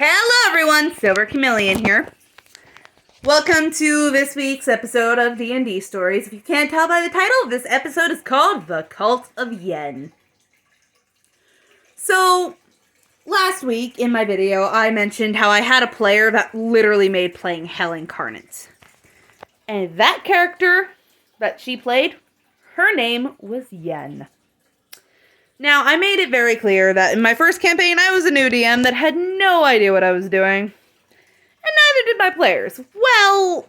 Hello everyone, Silver Chameleon here. Welcome to this week's episode of D&D Stories. If you can't tell by the title, this episode is called The Culp of Yen. So, last week in my video, I mentioned how I had a player that literally made playing hell incarnate. And that character that she played, her name was Yen. Now, I made it very clear that in my first campaign, I was a new DM that had no idea what I was doing. And neither did my players. Well,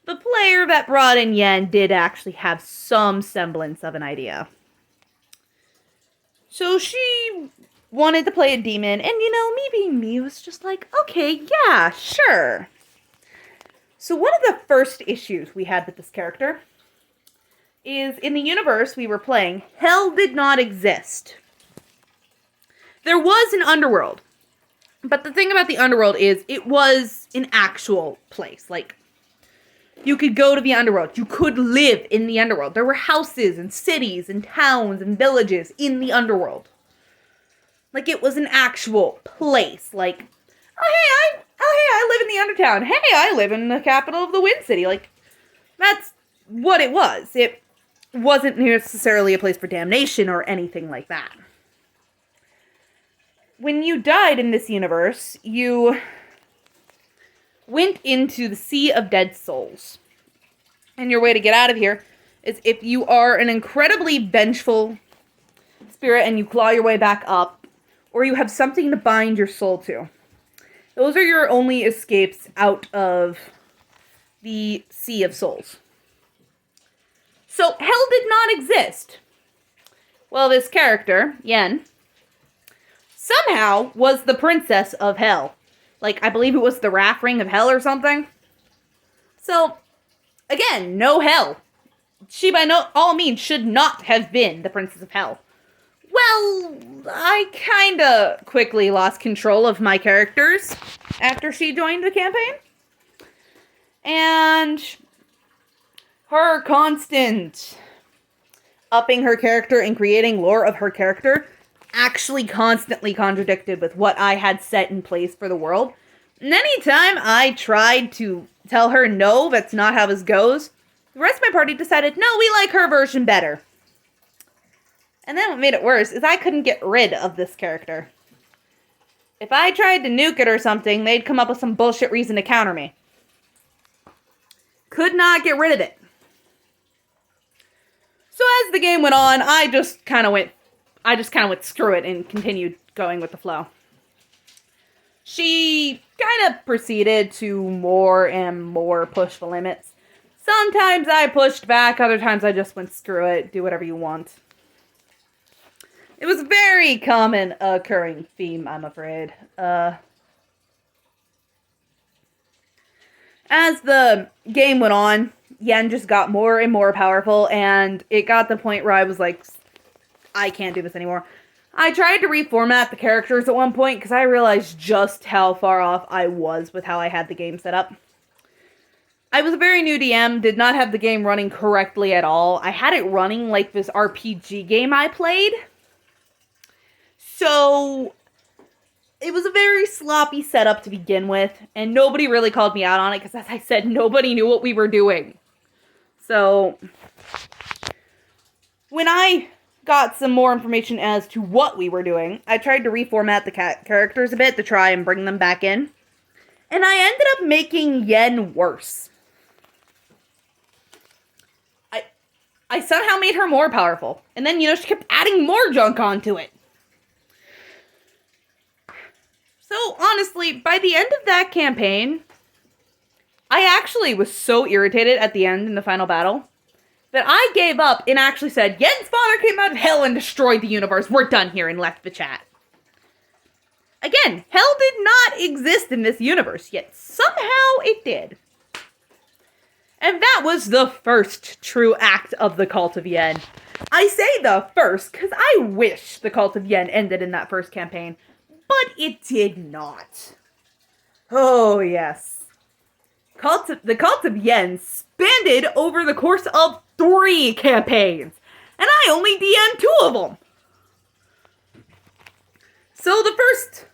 the player that brought in Yen did actually have some semblance of an idea. So she wanted to play a demon, and me being me was just like, okay, yeah, sure. So one of the first issues we had with this character is in the universe we were playing, hell did not exist. There was an underworld. But the thing about the underworld is it was an actual place. Like, you could go to the underworld. You could live in the underworld. There were houses and cities and towns and villages in the underworld. Like, it was an actual place. Like, oh hey, I live in the Undertown. Hey, I live in the capital of the Wind City. Like, that's what it was. It wasn't necessarily a place for damnation or anything like that. When you died in this universe, you went into the Sea of Dead Souls. And your way to get out of here is if you are an incredibly vengeful spirit and you claw your way back up, or you have something to bind your soul to. Those are your only escapes out of the Sea of Souls. So, hell did not exist. Well, this character, Yen, somehow was the princess of hell. Like, I believe it was the Wrath Ring of Hell or something. So, again, no hell. She by all means should not have been the princess of hell. Well, I kinda quickly lost control of my characters after she joined the campaign. And her constant upping her character and creating lore of her character actually constantly contradicted with what I had set in place for the world. And anytime I tried to tell her, no, that's not how this goes, the rest of my party decided, no, we like her version better. And then what made it worse is I couldn't get rid of this character. If I tried to nuke it or something, they'd come up with some bullshit reason to counter me. Could not get rid of it. So as the game went on, I just kind of went screw it and continued going with the flow. She kind of proceeded to more and more push the limits. Sometimes I pushed back, other times I just went screw it, do whatever you want. It was a very common occurring theme, I'm afraid. As the game went on, Yen just got more and more powerful, and it got to the point where I was like, I can't do this anymore. I tried to reformat the characters at one point because I realized just how far off I was with how I had the game set up. I was a very new DM, did not have the game running correctly at all. I had it running like this RPG game I played. So, it was a very sloppy setup to begin with, and nobody really called me out on it because, as I said, nobody knew what we were doing. So, when I got some more information as to what we were doing, I tried to reformat the characters a bit to try and bring them back in. And I ended up making Yen worse. I somehow made her more powerful. And then, she kept adding more junk onto it. So, honestly, by the end of that campaign, I actually was so irritated at the end in the final battle that I gave up and actually said, Yen's father came out of hell and destroyed the universe. We're done here, and left the chat. Again, hell did not exist in this universe, yet somehow it did. And that was the first true act of the Culp of Yen. I say the first, because I wish the Culp of Yen ended in that first campaign, but it did not. Oh, yes. The Culp of Yen spanned over the course of 3 campaigns, and I only DM'd 2 of them. So the first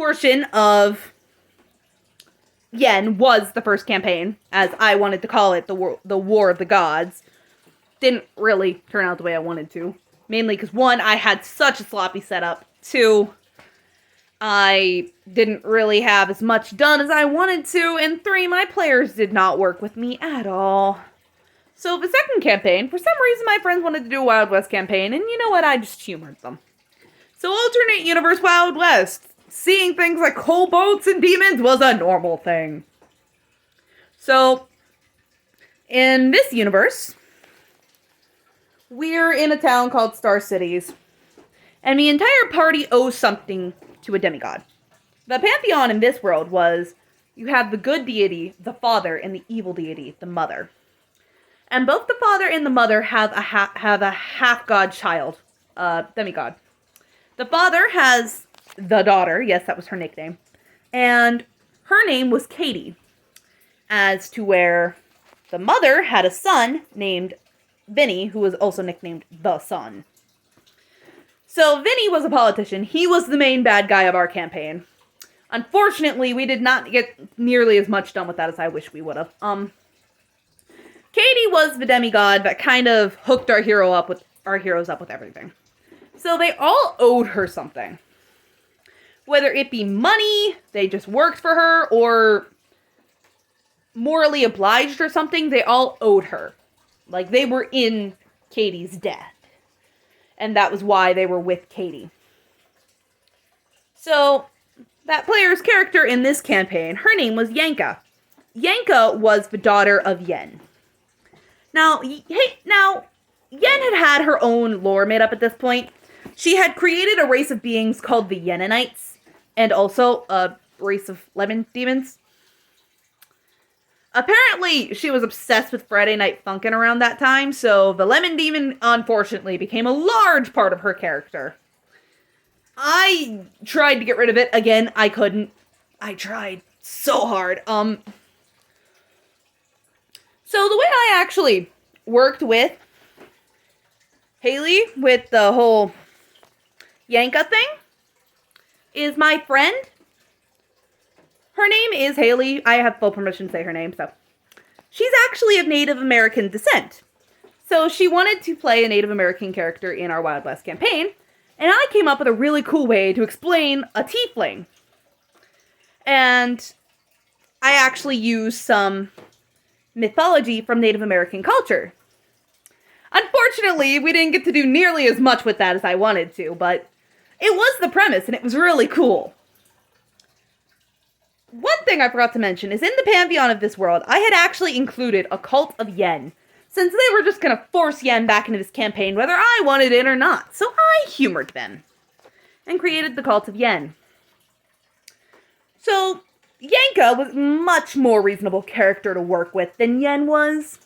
portion of Yen was the first campaign, as I wanted to call it, the War of the Gods. Didn't really turn out the way I wanted to. Mainly because, one, I had such a sloppy setup. Two, I didn't really have as much done as I wanted to. And three, my players did not work with me at all. So the second campaign, for some reason my friends wanted to do a Wild West campaign, and you know what, I just humored them. So alternate universe Wild West. Seeing things like kobolds and demons was a normal thing. So, in this universe, we're in a town called Star Cities, and the entire party owes something to a demigod. The pantheon in this world was, you have the good deity, the father, and the evil deity, the mother. And both the father and the mother have a half-god child, demigod. The father has the daughter, yes, that was her nickname, and her name was Katie, as to where the mother had a son named Vinny, who was also nicknamed the Son. So Vinny was a politician. He was the main bad guy of our campaign. Unfortunately, we did not get nearly as much done with that as I wish we would have. Katie was the demigod that kind of hooked our heroes up with everything. So they all owed her something. Whether it be money, they just worked for her, or morally obliged or something, they all owed her. Like, they were in Katie's debt. And that was why they were with Katie. So, that player's character in this campaign, her name was Yanka. Yanka was the daughter of Yen. Now, Yen had her own lore made up at this point. She had created a race of beings called the YENonites, and also a race of lemon demons. Apparently, she was obsessed with Friday Night Funkin' around that time, so the lemon demon, unfortunately, became a large part of her character. I tried to get rid of it. Again, I couldn't. I tried so hard. So the way I actually worked with Haley with the whole Yanka thing is my friend. Her name is Haley. I have full permission to say her name, so. She's actually of Native American descent. So she wanted to play a Native American character in our Wild West campaign, and I came up with a really cool way to explain a tiefling. And I actually used some mythology from Native American culture. Unfortunately, we didn't get to do nearly as much with that as I wanted to, but it was the premise, and it was really cool. One thing I forgot to mention is in the pantheon of this world, I had actually included a Culp of Yen, since they were just going to force Yen back into this campaign whether I wanted it or not. So I humored them and created the Culp of Yen. So Yanka was a much more reasonable character to work with than Yen was.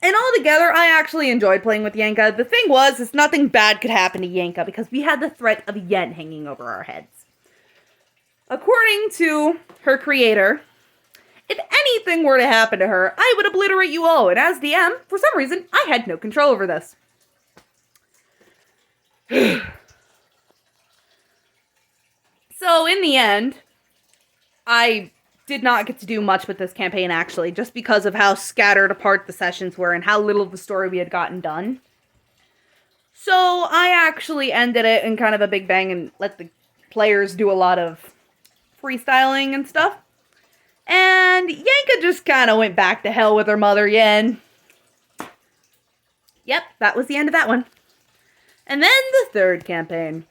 And altogether, I actually enjoyed playing with Yanka. The thing was, is nothing bad could happen to Yanka because we had the threat of Yen hanging over our heads. According to her creator, if anything were to happen to her, I would obliterate you all, and as DM, for some reason, I had no control over this. So, in the end, I did not get to do much with this campaign, actually, just because of how scattered apart the sessions were and how little of the story we had gotten done. So, I actually ended it in kind of a big bang and let the players do a lot of freestyling and stuff. And Yanka just kind of went back to hell with her mother, Yen. Yep, that was the end of that one. And then the third campaign.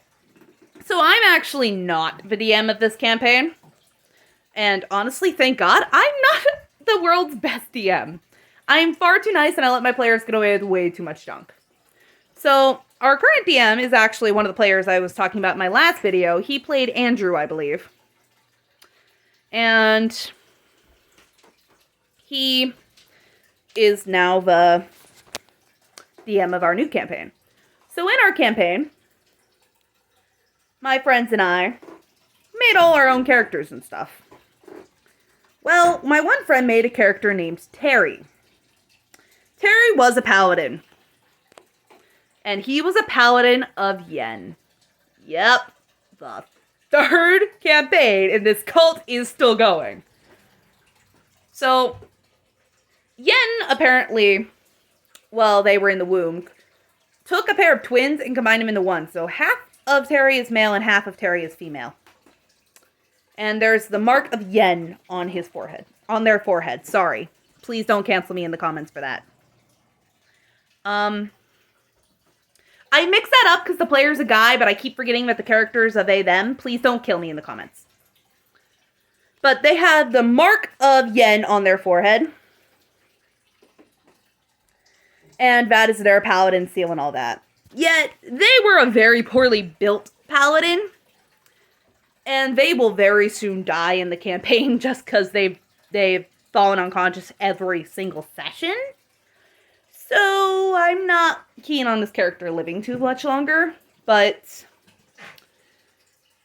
So I'm actually not the DM of this campaign. And honestly, thank God, I'm not the world's best DM. I'm far too nice and I let my players get away with way too much junk. So our current DM is actually one of the players I was talking about in my last video. He played Andrew, I believe. And he is now the DM of our new campaign. So in our campaign, my friends and I made all our own characters and stuff. Well, my one friend made a character named Terry. Terry was a paladin. And he was a paladin of Yen. Yep, the third campaign, and this cult is still going. So, Yen apparently, while they were in the womb, took a pair of twins and combined them into one. So half of Terry is male and half of Terry is female. And there's the mark of Yen on his forehead. On their forehead. Sorry. Please don't cancel me in the comments for that. I mix that up because the player's a guy, but I keep forgetting that the character's a they, them. Please don't kill me in the comments. But they have the mark of Yen on their forehead. And that is their paladin seal and all that. Yet, they were a very poorly built paladin. And they will very soon die in the campaign just because they've fallen unconscious every single session. So, I'm not keen on this character living too much longer. But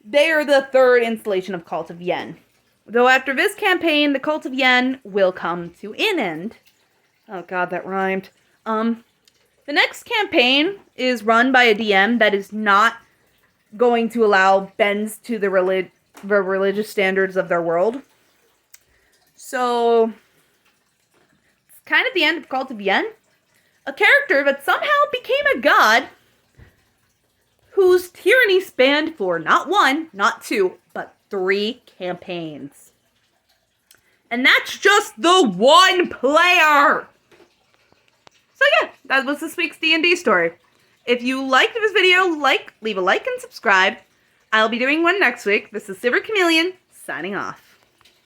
they are the third installation of Culp of Yen. Though after this campaign, the Culp of Yen will come to an end. Oh god, that rhymed. The next campaign is run by a DM that is not going to allow bends to the religious standards of their world. So, it's kind of the end of Culp of Yen. A character that somehow became a god whose tyranny spanned for not one, not two, but 3 campaigns. And that's just the one player! So yeah, that was this week's D&D story. If you liked this video, leave a like and subscribe. I'll be doing one next week. This is Silver Chameleon, signing off.